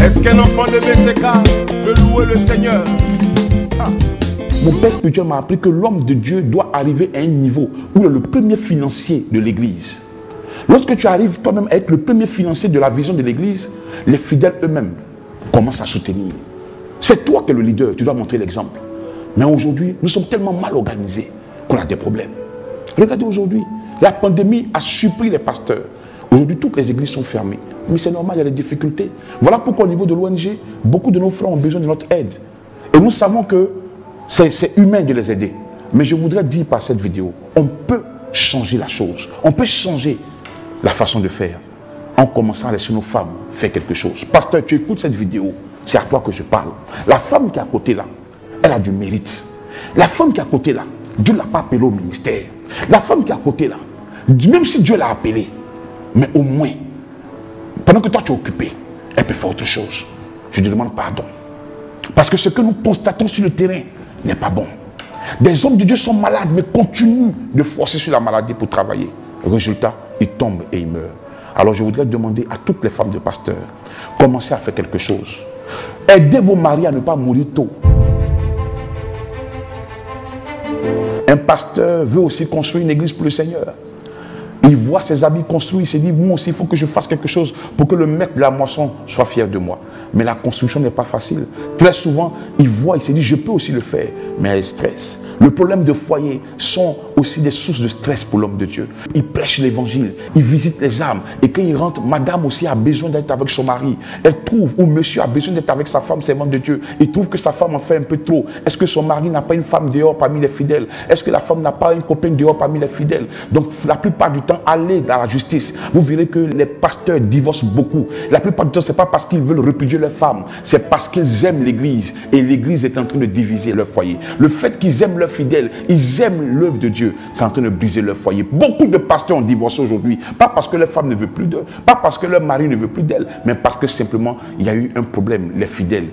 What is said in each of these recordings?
Est-ce qu'un enfant de BCK peut louer le Seigneur? Mon père spirituel m'a appris que l'homme de Dieu doit arriver à un niveau où il est le premier financier de l'église. Lorsque tu arrives toi-même à être le premier financier de la vision de l'église, les fidèles eux-mêmes commencent à soutenir. C'est toi qui es le leader, tu dois montrer l'exemple. Mais aujourd'hui, nous sommes tellement mal organisés qu'on a des problèmes. Regardez aujourd'hui, la pandémie a surpris les pasteurs. Aujourd'hui, toutes les églises sont fermées. Mais c'est normal, il y a des difficultés. Voilà pourquoi au niveau de l'ONG, beaucoup de nos frères ont besoin de notre aide. Et nous savons que c'est humain de les aider. Mais je voudrais dire par cette vidéo, on peut changer la chose. On peut changer la façon de faire en commençant à laisser nos femmes faire quelque chose. Pasteur, tu écoutes cette vidéo, c'est à toi que je parle. La femme qui est à côté là, elle a du mérite. La femme qui est à côté là, Dieu ne l'a pas appelée au ministère. La femme qui est à côté là, même si Dieu l'a appelée, mais au moins, pendant que toi tu es occupé, elle peut faire autre chose. Je te demande pardon. Parce que ce que nous constatons sur le terrain n'est pas bon. Des hommes de Dieu sont malades, mais continuent de forcer sur la maladie pour travailler. Le résultat, ils tombent et ils meurent. Alors je voudrais demander à toutes les femmes de pasteurs, commencez à faire quelque chose. Aidez vos maris à ne pas mourir tôt. Un pasteur veut aussi construire une église pour le Seigneur. Il voit ses habits construits, il se dit, moi aussi, il faut que je fasse quelque chose pour que le maître de la moisson soit fier de moi. Mais la construction n'est pas facile. Très souvent, il voit, il se dit, je peux aussi le faire, mais il y a le stress. Le problème de foyer sont aussi des sources de stress pour l'homme de Dieu. Il prêche l'évangile, il visite les âmes. Et quand il rentre, madame aussi a besoin d'être avec son mari. Elle trouve, ou monsieur a besoin d'être avec sa femme, servante de Dieu. Il trouve que sa femme en fait un peu trop. Est-ce que son mari n'a pas une femme dehors parmi les fidèles? Est-ce que la femme n'a pas une copine dehors parmi les fidèles? Donc la plupart du temps, allez dans la justice. Vous verrez que les pasteurs divorcent beaucoup. La plupart du temps, ce n'est pas parce qu'ils veulent répudier leur femme. C'est parce qu'ils aiment l'église. Et l'église est en train de diviser leur foyer. Le fait qu'ils aiment leurs fidèles, ils aiment l'œuvre de Dieu, c'est en train de briser leur foyer. Beaucoup de pasteurs ont divorcé aujourd'hui. Pas parce que leur femme ne veut plus d'eux, pas parce que leur mari ne veut plus d'elle, mais parce que simplement, il y a eu un problème. Les fidèles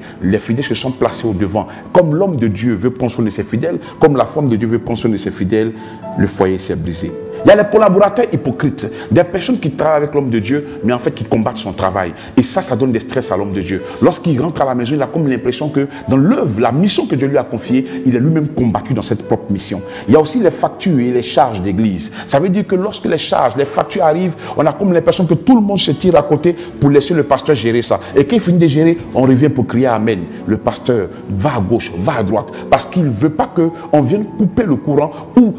se sont placés au devant. Comme l'homme de Dieu veut prendre soin de ses fidèles, comme la femme de Dieu veut prendre soin de ses fidèles, le foyer s'est brisé. Il y a les collaborateurs hypocrites, des personnes qui travaillent avec l'homme de Dieu, mais en fait qui combattent son travail. Et ça donne des stress à l'homme de Dieu. Lorsqu'il rentre à la maison, il a comme l'impression que dans l'œuvre, la mission que Dieu lui a confiée, il est lui-même combattu dans cette propre mission. Il y a aussi les factures et les charges d'église. Ça veut dire que lorsque les charges, les factures arrivent, on a comme l'impression que tout le monde se tire à côté pour laisser le pasteur gérer ça. Et quand il finit de gérer, on revient pour crier Amen. Le pasteur va à gauche, va à droite, parce qu'il ne veut pas qu'on vienne couper le courant ou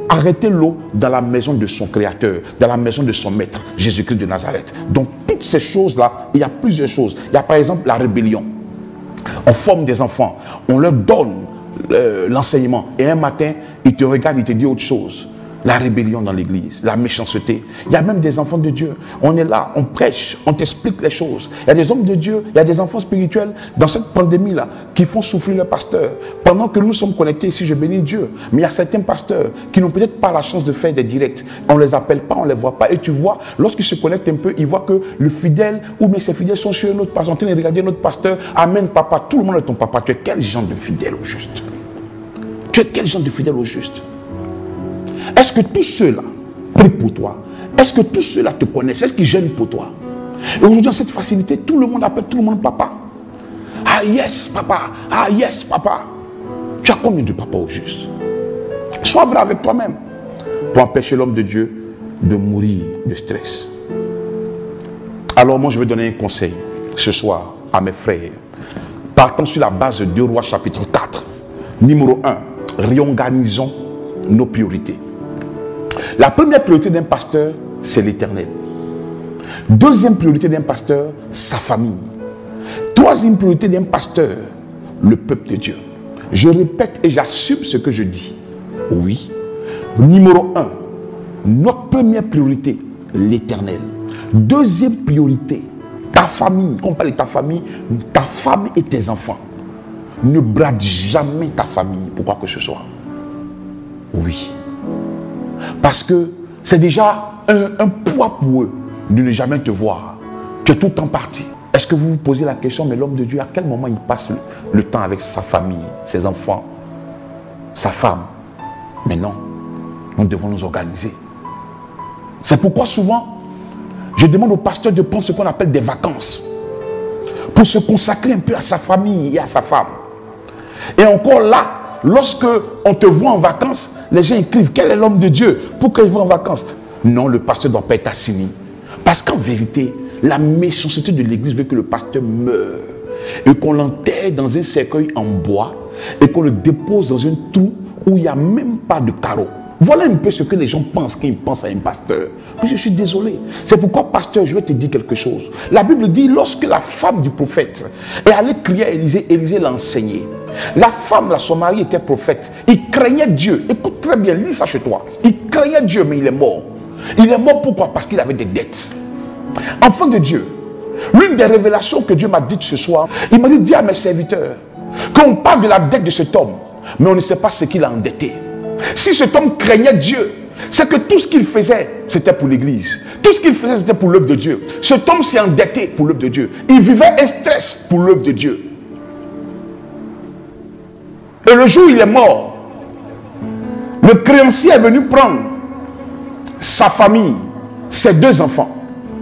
arrêter l'eau dans la maison de son créateur, dans la maison de son maître, Jésus-Christ de Nazareth. Donc toutes ces choses-là, il y a plusieurs choses. Il y a par exemple la rébellion. On forme des enfants, on leur donne l'enseignement et un matin, ils te regardent, ils te disent autre chose. La rébellion dans l'église, la méchanceté. Il y a même des enfants de Dieu. On est là, on prêche, on t'explique les choses. Il y a des hommes de Dieu, il y a des enfants spirituels dans cette pandémie-là qui font souffrir le pasteur. Pendant que nous sommes connectés ici, je bénis Dieu. Mais il y a certains pasteurs qui n'ont peut-être pas la chance de faire des directs. On ne les appelle pas, on ne les voit pas. Et tu vois, lorsqu'ils se connectent un peu, ils voient que le fidèle ou bien ses fidèles sont sur un autre pasteur, en train de regarder notre pasteur. Amen, papa. Tout le monde est ton papa. Tu es quel genre de fidèle au juste? Tu es quel genre de fidèle au juste? Est-ce que tous ceux-là prient pour toi? Est-ce que tous ceux-là te connaissent? Est-ce qu'ils gênent pour toi? Et aujourd'hui, dans cette facilité, tout le monde appelle tout le monde papa. Ah yes, papa. Ah yes, papa. Tu as combien de papas au juste? Sois vrai avec toi-même pour empêcher l'homme de Dieu de mourir de stress. Alors moi, je vais donner un conseil ce soir à mes frères. Partons sur la base de 2 Rois chapitre 4. Numéro 1, réorganisons nos priorités. La première priorité d'un pasteur, c'est l'Éternel. Deuxième priorité d'un pasteur, sa famille. Troisième priorité d'un pasteur, le peuple de Dieu. Je répète et j'assume ce que je dis. Oui. Numéro 1, notre première priorité, l'Éternel. Deuxième priorité, ta famille. Quand on parle de ta femme et tes enfants. Ne brade jamais ta famille pour quoi que ce soit. Oui. Parce que c'est déjà un poids pour eux de ne jamais te voir. Tu es tout le temps parti. Est-ce que vous vous posez la question, mais l'homme de Dieu, à quel moment il passe le temps avec sa famille, ses enfants, sa femme? Mais non, nous devons nous organiser. C'est pourquoi souvent, je demande aux pasteurs de prendre ce qu'on appelle des vacances. pour se consacrer un peu à sa famille et à sa femme. Et encore là, lorsque on te voit en vacances, les gens écrivent quel est l'homme de Dieu, pourquoi il va en vacances? Non, le pasteur ne doit pas être assigné. Parce qu'en vérité, la méchanceté de l'église veut que le pasteur meure et qu'on l'enterre dans un cercueil en bois et qu'on le dépose dans un trou où il n'y a même pas de carreau. Voilà un peu ce que les gens pensent quand ils pensent à un pasteur. Mais je suis désolé. C'est pourquoi, pasteur, je vais te dire quelque chose. La Bible dit, lorsque la femme du prophète est allée crier à Élisée, Élisée l'a enseigné. La femme, là, son mari était prophète. Il craignait Dieu. Écoute très bien, lis ça chez toi. Il craignait Dieu, mais il est mort. Il est mort pourquoi? Parce qu'il avait des dettes. Enfant de Dieu, l'une des révélations que Dieu m'a dites ce soir, il m'a dit, dis à mes serviteurs, qu'on parle de la dette de cet homme, mais on ne sait pas ce qu'il a endetté. Si cet homme craignait Dieu, c'est que tout ce qu'il faisait, c'était pour l'église. Tout ce qu'il faisait, c'était pour l'œuvre de Dieu. Cet homme s'est endetté pour l'œuvre de Dieu. Il vivait un stress pour l'œuvre de Dieu. Et le jour où il est mort, le créancier est venu prendre sa famille, ses 2 enfants,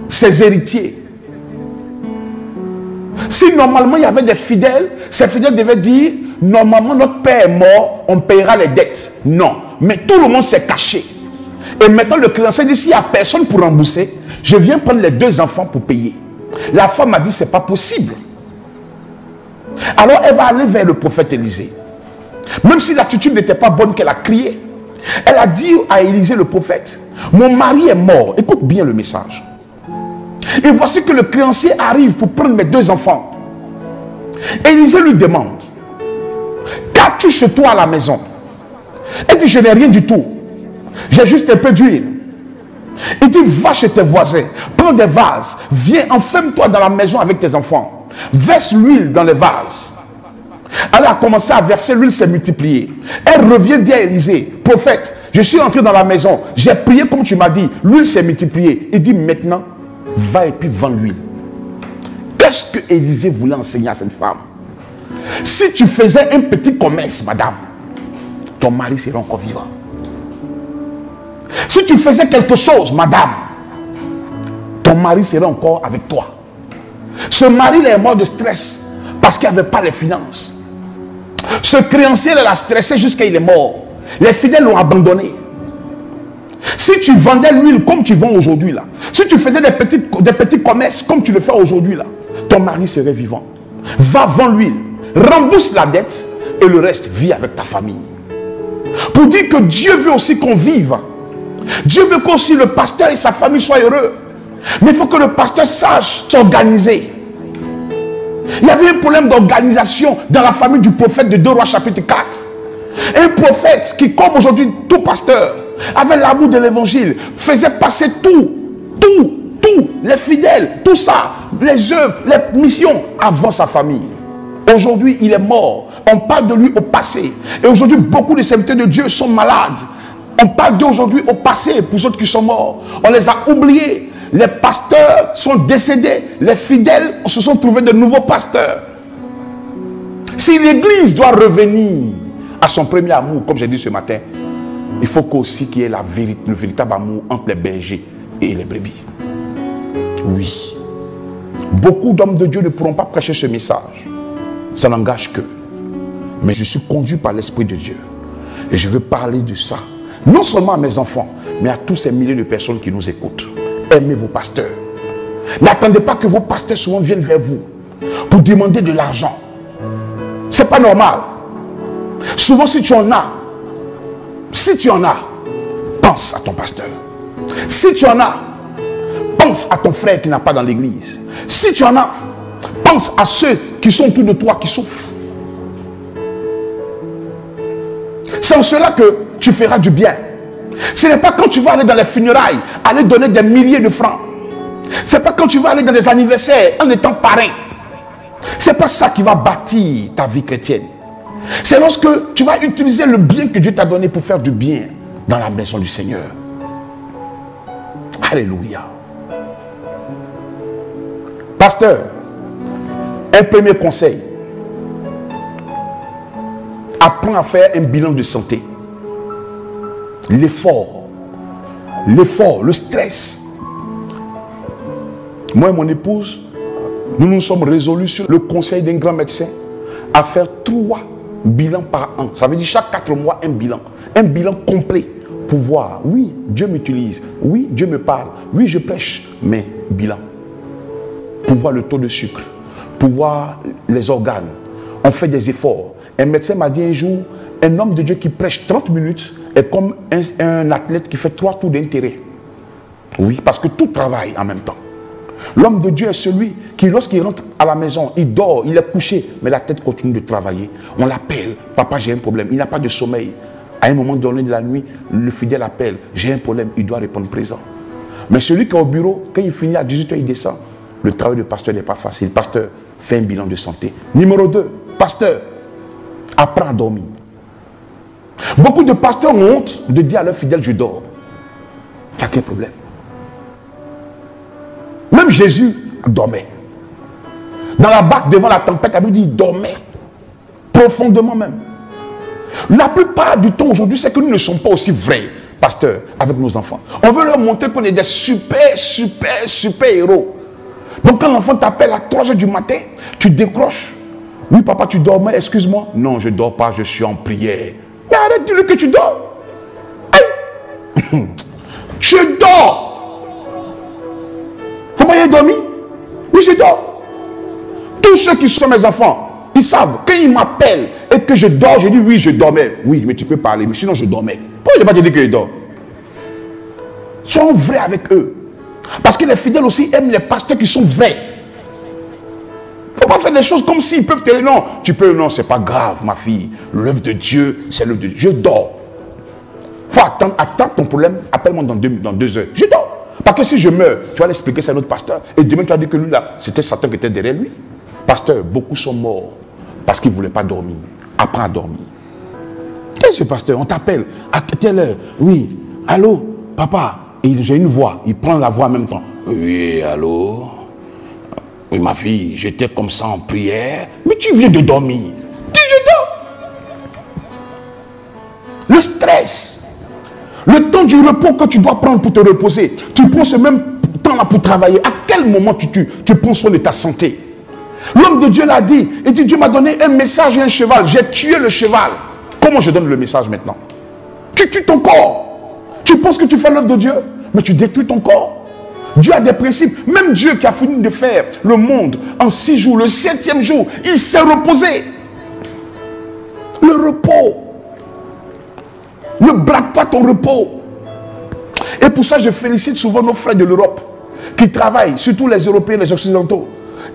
ses héritiers. Si normalement il y avait des fidèles, ces fidèles devaient dire, normalement notre père est mort, on paiera les dettes. Non, mais tout le monde s'est caché. Et maintenant le créancier dit, s'il n'y a personne pour rembourser, je viens prendre les 2 enfants pour payer. La femme a dit, c'est pas possible. Alors elle va aller vers le prophète Élisée. Même si l'attitude n'était pas bonne, qu'elle a crié. Elle a dit à Élisée le prophète, mon mari est mort. Écoute bien le message. Et voici que le créancier arrive pour prendre mes 2 enfants. Élisée lui demande, qu'as-tu chez toi à la maison? Elle dit, je n'ai rien du tout. J'ai juste un peu d'huile. Il dit, va chez tes voisins, prends des vases, viens, enferme-toi dans la maison avec tes enfants. Verse l'huile dans les vases. Elle a commencé à verser, l'huile s'est multipliée. Elle revient dire à Élisée, prophète, je suis entré dans la maison, j'ai prié comme tu m'as dit, l'huile s'est multipliée. Il dit, maintenant, va et puis vends l'huile. Qu'est-ce que Élisée voulait enseigner à cette femme? Si tu faisais un petit commerce, madame, ton mari serait encore vivant. Si tu faisais quelque chose, madame, ton mari serait encore avec toi. Ce mari est mort de stress parce qu'il n'avait pas les finances. Ce créancier l'a stressé jusqu'à il est mort. Les fidèles l'ont abandonné. Si tu vendais l'huile comme tu vends aujourd'hui là, si tu faisais des petits commerces comme tu le fais aujourd'hui là, ton mari serait vivant. Va vendre l'huile, rembourse la dette et le reste, vis avec ta famille. Pour dire que Dieu veut aussi qu'on vive. Dieu veut qu'aussi le pasteur et sa famille soient heureux. Mais il faut que le pasteur sache s'organiser. Il y avait un problème d'organisation dans la famille du prophète de 2 Rois chapitre 4. Un prophète qui, comme aujourd'hui tout pasteur, avait l'amour de l'évangile, faisait passer tout, les fidèles, tout ça, les œuvres, les missions avant sa famille. Aujourd'hui, il est mort. On parle de lui au passé. Et aujourd'hui, beaucoup de serviteurs de Dieu sont malades. On parle d'aujourd'hui au passé pour ceux qui sont morts. On les a oubliés. Les pasteurs sont décédés. Les fidèles se sont trouvés de nouveaux pasteurs. Si l'église doit revenir à son premier amour, comme j'ai dit ce matin, il faut qu'aussi qu'il y ait le véritable amour entre les bergers et les brebis. Oui. Beaucoup d'hommes de Dieu ne pourront pas prêcher ce message. Ça n'engage qu'eux. Mais je suis conduit par l'Esprit de Dieu. Et je veux parler de ça. Non seulement à mes enfants, mais à tous ces milliers de personnes qui nous écoutent. Aimez vos pasteurs. N'attendez pas que vos pasteurs souvent viennent vers vous pour demander de l'argent. C'est pas normal. Souvent, si tu en as, pense à ton pasteur. Si tu en as, pense à ton frère qui n'a pas dans l'église. Si tu en as, pense à ceux qui sont autour de toi qui souffrent. C'est en cela que tu feras du bien. Ce n'est pas quand tu vas aller dans les funérailles, aller donner des milliers de francs. Ce n'est pas quand tu vas aller dans des anniversaires en étant parrain. Ce n'est pas ça qui va bâtir ta vie chrétienne. C'est lorsque tu vas utiliser le bien que Dieu t'a donné pour faire du bien dans la maison du Seigneur. Alléluia. Pasteur, un premier conseil. Apprends à faire un bilan de santé. L'effort, le stress. Moi et mon épouse, nous nous sommes résolus sur le conseil d'un grand médecin à faire 3 bilans par an. Ça veut dire chaque 4 mois, un bilan. Un bilan complet pour voir, oui, Dieu m'utilise, oui, Dieu me parle, oui, je prêche, mais bilan. Pour voir le taux de sucre, pour voir les organes. On fait des efforts. Un médecin m'a dit un jour, un homme de Dieu qui prêche 30 minutes est comme un athlète qui fait 3 tours d'intérêt. Oui, parce que tout travaille en même temps. L'homme de Dieu est celui qui, lorsqu'il rentre à la maison, il dort, il est couché, mais la tête continue de travailler. On l'appelle, papa, j'ai un problème. Il n'a pas de sommeil. À un moment donné de la nuit, le fidèle appelle, j'ai un problème, il doit répondre présent. Mais celui qui est au bureau, quand il finit à 18h, il descend. Le travail de pasteur n'est pas facile. Pasteur, fait un bilan de santé. Numéro 2, pasteur, apprends à dormir. Beaucoup de pasteurs ont honte de dire à leurs fidèles, je dors. Il n'y a qu'un problème. Même Jésus dormait. Dans la barque devant la tempête, la Bible dit, il dormait. Profondément même. La plupart du temps aujourd'hui, c'est que nous ne sommes pas aussi vrais, pasteurs, avec nos enfants. On veut leur montrer qu'on est des super héros. Donc quand l'enfant t'appelle à 3h du matin, tu décroches. Oui, papa, tu dormais, excuse-moi. Non, je ne dors pas, je suis en prière. Mais arrête, dis-le que tu dors. Hey. Je dors. Faut pas y aller dormir. Oui, je dors. Tous ceux qui sont mes enfants, ils savent, quand ils m'appellent et que je dors, je dis oui, je dormais. Oui, mais tu peux parler, mais sinon je dormais. Pourquoi je ne vais pas te dire que je dors? Sois vrai avec eux. Parce que les fidèles aussi aiment les pasteurs qui sont vrais. Il ne faut pas faire des choses comme s'ils peuvent te dire non. Tu peux, non, c'est pas grave, ma fille. L'œuvre de Dieu, c'est l'œuvre de Dieu. Je dors. Il faut attendre ton problème. Appelle-moi dans 2 heures. Je dors. Parce que si je meurs, tu vas l'expliquer, c'est un autre pasteur. Et demain, tu vas dire que lui, là, c'était Satan qui était derrière lui. Pasteur, beaucoup sont morts parce qu'ils ne voulaient pas dormir. Apprends à dormir. Qu'est-ce que pasteur? On t'appelle. À quelle heure? Oui. Allô, papa. Et j'ai une voix. Il prend la voix en même temps. Oui, allô? Oui, ma fille, j'étais comme ça en prière. Mais tu viens de dormir. Dis, je dors. Le stress. Le temps du repos que tu dois prendre pour te reposer. Tu prends ce même temps-là pour travailler. À quel moment tu prends soin de ta santé? L'homme de Dieu l'a dit. Il dit, Dieu m'a donné un message et un cheval. J'ai tué le cheval. Comment je donne le message maintenant? Tu tues ton corps. Tu penses que tu fais l'œuvre de Dieu, mais tu détruis ton corps. Dieu a des principes. Même Dieu qui a fini de faire le monde en 6 jours, le 7e jour, il s'est reposé. Le repos. Ne braque pas ton repos. Et pour ça, je félicite souvent nos frères de l'Europe qui travaillent, surtout les Européens, les Occidentaux.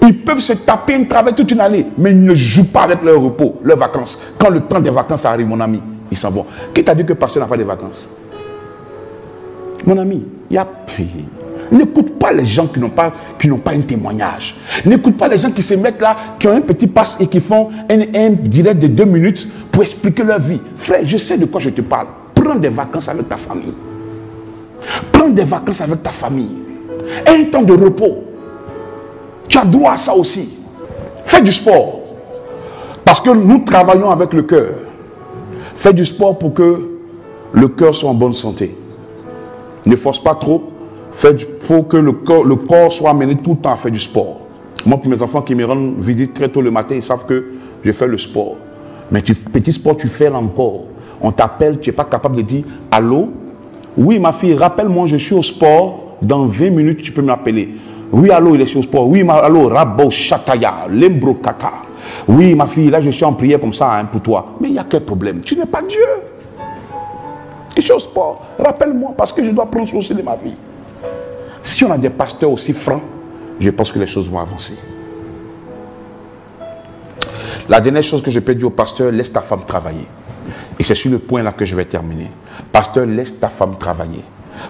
Ils peuvent se taper un travail toute une année, mais ils ne jouent pas avec leur repos, leurs vacances. Quand le temps des vacances arrive, mon ami, ils s'en vont. Qui t'a dit que le pasteur n'a pas de vacances? Mon ami, n'écoute pas les gens qui n'ont pas un témoignage. N'écoute pas les gens qui se mettent là, qui ont un petit passe et qui font un direct de 2 minutes pour expliquer leur vie. Frère, je sais de quoi je te parle. Prends des vacances avec ta famille. Prends des vacances avec ta famille. Un temps de repos. Tu as droit à ça aussi. Fais du sport. Parce que nous travaillons avec le cœur. Fais du sport pour que le cœur soit en bonne santé. Ne force pas trop. Il faut que le corps soit amené tout le temps à faire du sport. Moi, pour mes enfants qui me rendent visite très tôt le matin, ils savent que je fais le sport. Mais petit sport, tu fais là encore. On t'appelle, tu n'es pas capable de dire « Allô? Oui, ma fille, rappelle-moi, je suis au sport. Dans 20 minutes, tu peux m'appeler. Oui, allô, il est au sport. Oui, allô, Rabo Shataya, Lembro Kaka. Oui, ma fille, là, je suis en prière comme ça hein, pour toi. Mais il y a quel problème? Tu n'es pas Dieu. Je suis au sport. Rappelle-moi, parce que je dois prendre soin de ma vie. Si on a des pasteurs aussi francs, je pense que les choses vont avancer. La dernière chose que je peux dire au pasteur, laisse ta femme travailler. Et c'est sur le point là que je vais terminer. Pasteur, laisse ta femme travailler.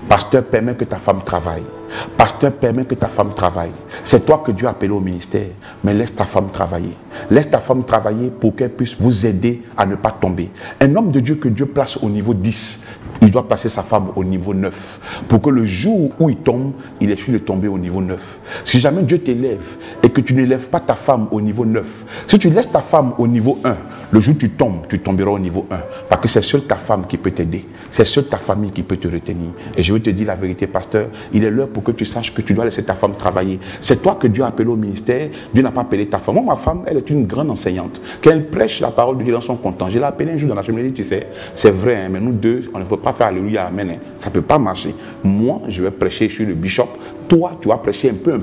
Pasteur, permets que ta femme travaille. Pasteur, permets que ta femme travaille. C'est toi que Dieu a appelé au ministère, mais laisse ta femme travailler. Laisse ta femme travailler pour qu'elle puisse vous aider à ne pas tomber. Un homme de Dieu que Dieu place au niveau 10, il doit placer sa femme au niveau 9. Pour que le jour où il tombe, il est sûr de tomber au niveau 9. Si jamais Dieu t'élève et que tu n'élèves pas ta femme au niveau 9, si tu laisses ta femme au niveau 1, Le jour où tu tombes, tu tomberas au niveau 1. Parce que c'est seule ta femme qui peut t'aider. C'est seule ta famille qui peut te retenir. Et je veux te dire la vérité, pasteur, il est l'heure pour que tu saches que tu dois laisser ta femme travailler. C'est toi que Dieu a appelé au ministère. Dieu n'a pas appelé ta femme. Moi, ma femme, elle est une grande enseignante. Quand elle prêche la parole de Dieu dans son content, je l'ai appelée un jour dans la cheminée, tu sais, c'est vrai, hein, mais nous deux, on ne peut pas faire alléluia, amen. Hein. Ça ne peut pas marcher. Moi, je vais prêcher, je suis le bishop. Toi, tu vas prêcher un peu.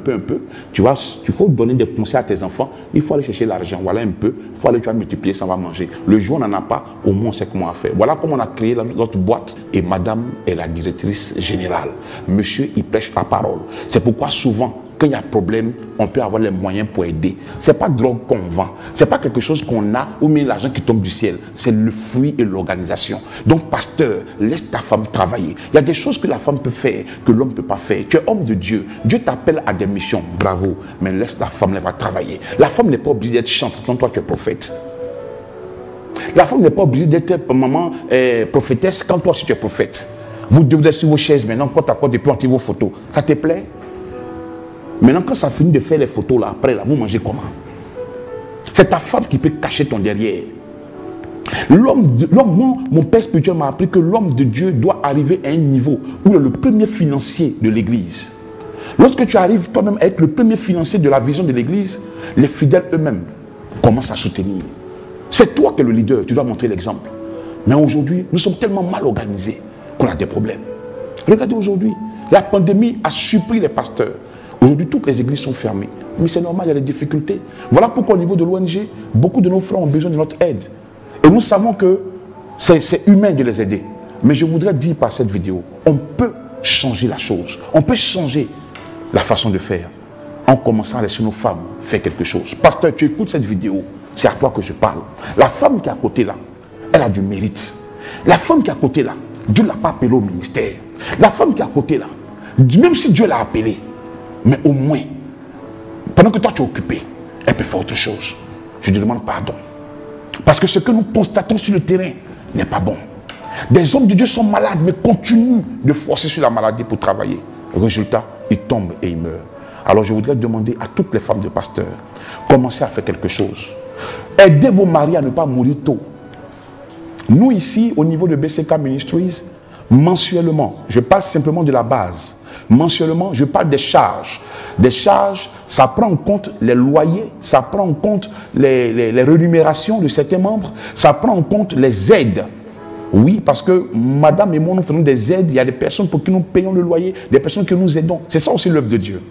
Il faut donner des conseils à tes enfants. Il faut aller chercher l'argent. Voilà un peu. Il faut aller, tu vas multiplier, ça va manger. Le jour où on n'en a pas, au moins on sait comment faire. Voilà comment on a créé notre boîte. Et madame est la directrice générale. Monsieur, il prêche la parole. C'est pourquoi souvent, quand il y a problème, on peut avoir les moyens pour aider. Ce n'est pas drogue qu'on vend. Ce n'est pas quelque chose qu'on a ou bien l'argent qui tombe du ciel. C'est le fruit et l'organisation. Donc, pasteur, laisse ta femme travailler. Il y a des choses que la femme peut faire, que l'homme ne peut pas faire. Tu es homme de Dieu. Dieu t'appelle à des missions. Bravo. Mais laisse la femme, elle va travailler. La femme n'est pas obligée d'être chantante quand toi tu es prophète. La femme n'est pas obligée d'être maman prophétesse quand toi aussi tu es prophète. Vous devez être sur vos chaises maintenant, porte à porte, et planter vos photos. Ça te plaît? Maintenant, quand ça finit de faire les photos, là, après, là, vous mangez comment? C'est ta femme qui peut cacher ton derrière. Mon père spirituel m'a appris que l'homme de Dieu doit arriver à un niveau où il est le premier financier de l'église. Lorsque tu arrives toi-même à être le premier financier de la vision de l'église, les fidèles eux-mêmes commencent à soutenir. C'est toi qui es le leader, tu dois montrer l'exemple. Mais aujourd'hui, nous sommes tellement mal organisés qu'on a des problèmes. Regardez aujourd'hui, la pandémie a surpris les pasteurs. Aujourd'hui, toutes les églises sont fermées. Mais c'est normal, il y a des difficultés. Voilà pourquoi au niveau de l'ONG, beaucoup de nos frères ont besoin de notre aide. Et nous savons que c'est humain de les aider. Mais je voudrais dire par cette vidéo, on peut changer la chose. On peut changer la façon de faire en commençant à laisser nos femmes faire quelque chose. Pasteur, tu écoutes cette vidéo, c'est à toi que je parle. La femme qui est à côté là, elle a du mérite. La femme qui est à côté là, Dieu ne l'a pas appelée au ministère. La femme qui est à côté là, même si Dieu l'a appelée, mais au moins, pendant que toi tu es occupé, elle peut faire autre chose. Je te demande pardon. Parce que ce que nous constatons sur le terrain n'est pas bon. Des hommes de Dieu sont malades, mais continuent de forcer sur la maladie pour travailler. Résultat, ils tombent et ils meurent. Alors je voudrais demander à toutes les femmes de pasteurs, commencez à faire quelque chose. Aidez vos maris à ne pas mourir tôt. Nous ici, au niveau de BCK Ministries, mensuellement, je parle simplement de la base. Mensuellement, je parle des charges. Des charges, ça prend en compte les loyers, ça prend en compte les rémunérations de certains membres, ça prend en compte les aides. Oui, parce que madame et moi, nous faisons des aides. Il y a des personnes pour qui nous payons le loyer, des personnes que nous aidons. C'est ça aussi l'œuvre de Dieu.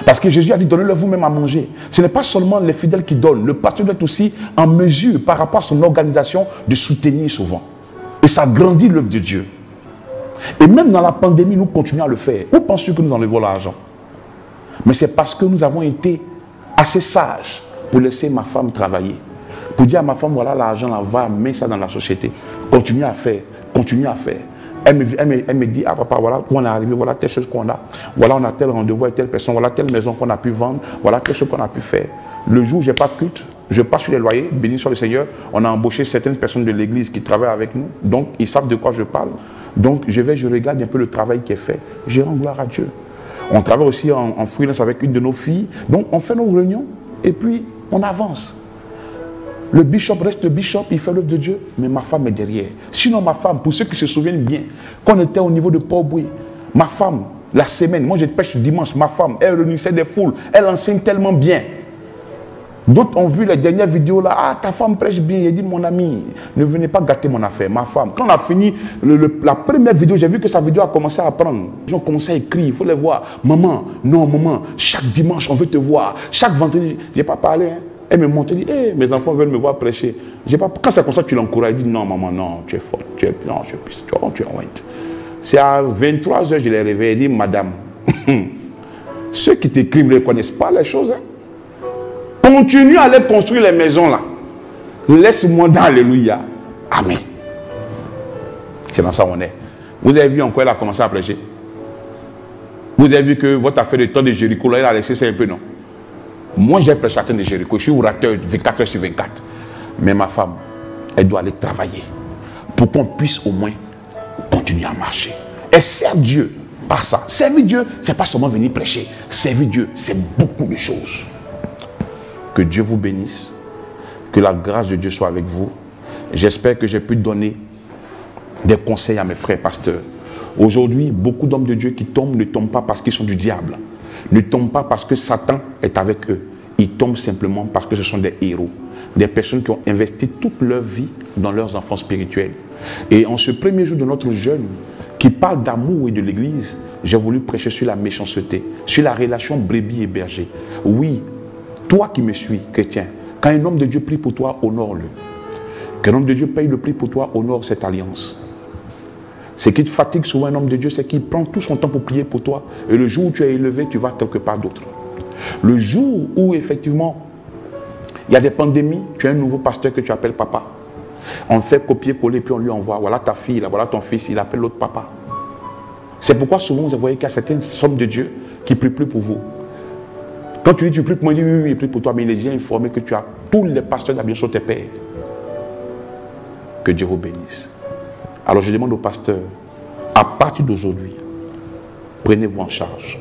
Parce que Jésus a dit, donnez-leur vous-même à manger. Ce n'est pas seulement les fidèles qui donnent. Le pasteur doit être aussi en mesure, par rapport à son organisation, de soutenir souvent. Et ça grandit l'œuvre de Dieu. Et même dans la pandémie, nous continuons à le faire. Où penses-tu que nous enlevons l'argent? Mais c'est parce que nous avons été assez sages pour laisser ma femme travailler. Pour dire à ma femme, voilà l'argent, là, va, mets ça dans la société. Continue à faire, continue à faire. Elle me dit, ah papa, voilà où on est arrivé, voilà telle chose qu'on a. Voilà, on a tel rendez-vous avec telle personne, voilà telle maison qu'on a pu vendre, voilà telle chose qu'on a pu faire. Le jour où je n'ai pas de culte, je passe sur les loyers, béni soit le Seigneur. On a embauché certaines personnes de l'église qui travaillent avec nous. Donc, ils savent de quoi je parle. Donc, je regarde un peu le travail qui est fait. Je rends gloire à Dieu. On travaille aussi en freelance avec une de nos filles. Donc, on fait nos réunions et puis on avance. Le bishop reste le bishop, il fait l'œuvre de Dieu, mais ma femme est derrière. Sinon, ma femme, pour ceux qui se souviennent bien, quand on était au niveau de Port-Boué, ma femme, la semaine, moi je pêche dimanche, ma femme, elle réunissait des foules, elle enseigne tellement bien. D'autres ont vu les dernières vidéos là, ah ta femme prêche bien, il dit mon ami, ne venez pas gâter mon affaire, ma femme. Quand on a fini la première vidéo, j'ai vu que sa vidéo a commencé à prendre. Ils ont commencé à écrire, il faut les voir. Maman, non maman, chaque dimanche on veut te voir, chaque vendredi, je n'ai pas parlé. Hein. Elle me montre, elle dit, hey, mes enfants veulent me voir prêcher. Pas... Quand c'est comme ça que tu l'encourages, il dit, non maman, non, tu es forte, tu es honte. C'est à 23h, je l'ai réveillé, il dit, madame, ceux qui t'écrivent ne connaissent pas les choses. Hein. Continue à aller construire les maisons là. Laisse-moi dans Alléluia. Amen. C'est dans ça où on est. Vous avez vu en quoi elle a commencé à prêcher? Vous avez vu que votre affaire de temps de Jéricho, là, elle a laissé ça un peu, non? Moi, j'ai prêché à temps de Jéricho. Je suis orateur 24h sur 24. Mais ma femme, elle doit aller travailler pour qu'on puisse au moins continuer à marcher. Et sert Dieu par ça. Servir Dieu, ce n'est pas seulement venir prêcher. Servir Dieu, c'est beaucoup de choses. Que Dieu vous bénisse. Que la grâce de Dieu soit avec vous. J'espère que j'ai pu donner des conseils à mes frères pasteurs. Aujourd'hui, beaucoup d'hommes de Dieu qui tombent ne tombent pas parce qu'ils sont du diable. Ne tombent pas parce que Satan est avec eux. Ils tombent simplement parce que ce sont des héros. Des personnes qui ont investi toute leur vie dans leurs enfants spirituels. Et en ce premier jour de notre jeûne, qui parle d'amour et de l'église, j'ai voulu prêcher sur la méchanceté, sur la relation brebis et berger. Oui, toi qui me suis, chrétien, quand un homme de Dieu prie pour toi, honore-le. Qu'un homme de Dieu paye le prix pour toi, honore cette alliance. Ce qui te fatigue souvent un homme de Dieu, c'est qu'il prend tout son temps pour prier pour toi. Et le jour où tu es élevé, tu vas quelque part d'autre. Le jour où effectivement, il y a des pandémies, tu as un nouveau pasteur que tu appelles papa. On fait copier-coller, puis on lui envoie, voilà ta fille, là, voilà ton fils, il appelle l'autre papa. C'est pourquoi souvent vous voyez qu'il y a certaines hommes de Dieu qui ne prient plus pour vous. Quand tu dis tu pries pour moi, il dit oui, il prie pour toi, mais il est déjà informé que tu as tous les pasteurs d'Abia sur tes pères. Que Dieu vous bénisse. Alors je demande aux pasteurs, à partir d'aujourd'hui, prenez-vous en charge.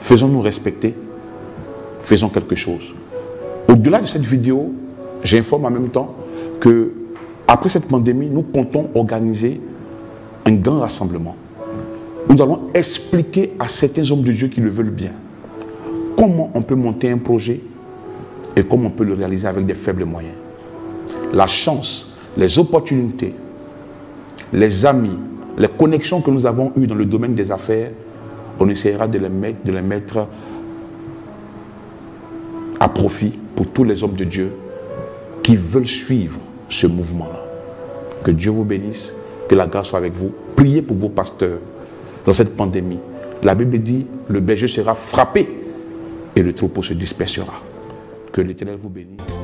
Faisons-nous respecter, faisons quelque chose. Au-delà de cette vidéo, j'informe en même temps que après cette pandémie, nous comptons organiser un grand rassemblement. Nous allons expliquer à certains hommes de Dieu qui le veulent bien comment on peut monter un projet et comment on peut le réaliser avec des faibles moyens. La chance, les opportunités, les amis, les connexions que nous avons eues dans le domaine des affaires, on essaiera de les mettre à profit pour tous les hommes de Dieu qui veulent suivre ce mouvement-là. Que Dieu vous bénisse, que la grâce soit avec vous. Priez pour vos pasteurs dans cette pandémie. La Bible dit, le berger sera frappé et le troupeau se dispersera. Que l'Éternel vous bénisse.